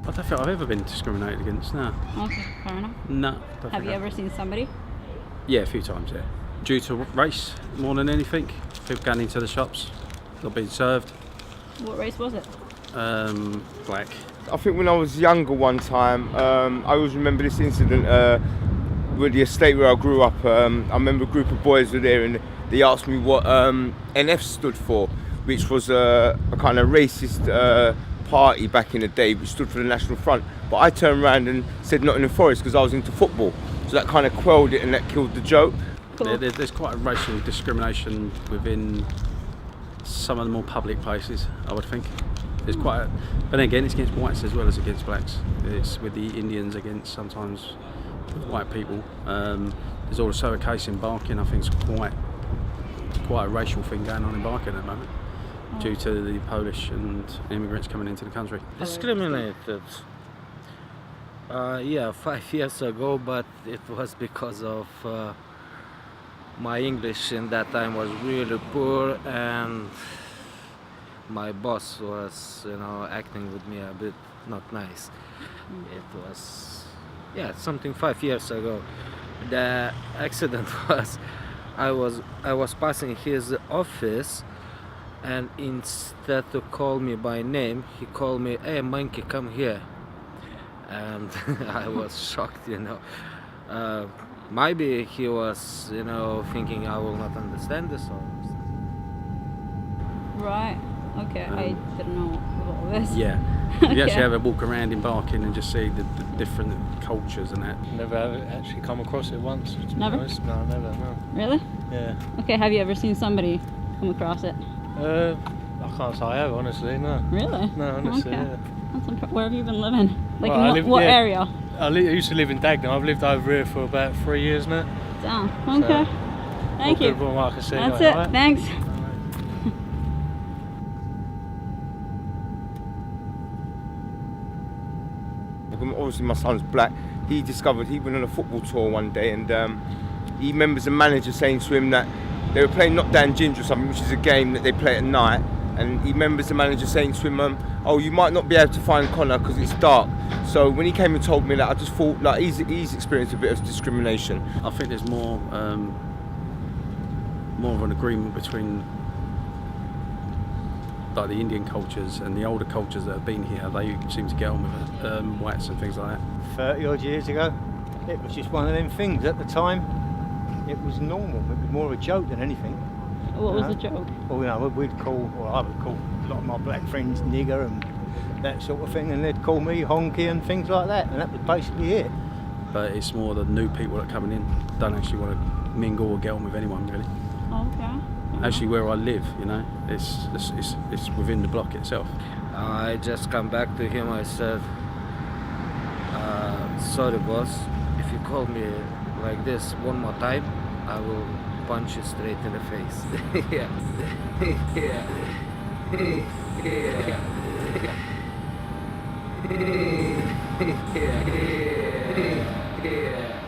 I don't think I've ever been discriminated against, no. Okay, fair enough. No. Have you ever seen somebody? Yeah, a few times, yeah. Due to race more than anything. People going into the shops, not being served. What race was it? Black. I think when I was younger one time, I always remember this incident with the estate where I grew up. I remember a group of boys were there and they asked me what NF stood for, which was a kind of racist party back in the day, which stood for the National Front. But I turned around and said Nottingham Forest because I was into football. So that kind of quelled it and that killed the joke. Cool. There's quite a racial discrimination within some of the more public places, I would think. There's quite but then again, it's against whites as well as against blacks. It's with the Indians against sometimes with white people. There's also a case in Barking, I think it's quite a racial thing going on in Barking at the moment, due to the Polish and immigrants coming into the country. Discriminated. Yeah, 5 years ago, but it was because of my English in that time was really poor, and my boss was, acting with me a bit not nice. It was, something 5 years ago. The accident was, I was passing his office, and instead to call me by name, he called me, "Hey, monkey, come here." And I was shocked, maybe he was, thinking I will not understand this or Right. Okay, I didn't know about this. Yeah. You actually have a walk around in Barking and just see the different cultures and that. Never actually come across it once. To Never? Be honest. No, never. No. Really? Yeah. Okay, have you ever seen somebody come across it? I can't say I have, honestly. No. Really? No, honestly. Okay. Yeah. Where have you been living? Like Well, in what area? I used to live in Dagenham. I've lived over here for about 3 years now. Damn. Okay. Thank you. From what I can see, That's like, it. right? Thanks. Obviously my son's black. He discovered he went on a football tour one day and he remembers the manager saying to him that they were playing Knock Down Ginger or something, which is a game that they play at night, and he remembers the manager saying to him, "Oh, you might not be able to find Connor because it's dark." So when he came and told me that, I just thought like he's experienced a bit of discrimination. I think there's more of an agreement between like the Indian cultures and the older cultures that have been here. They seem to get on with whites and things like that. 30 odd years ago, it was just one of them things. At the time, it was normal. It was more of a joke than anything. What was the joke? Well, we'd call, or I would call a lot of my black friends nigger and that sort of thing, and they'd call me honky and things like that, and that was basically it. But it's more the new people that are coming in don't actually want to mingle or get on with anyone really. Okay. Actually, where I live, it's within the block itself. I just come back to him. I said, "Sorry, boss. If you call me like this one more time, I will punch you straight in the face." Yeah. Yeah. Yeah.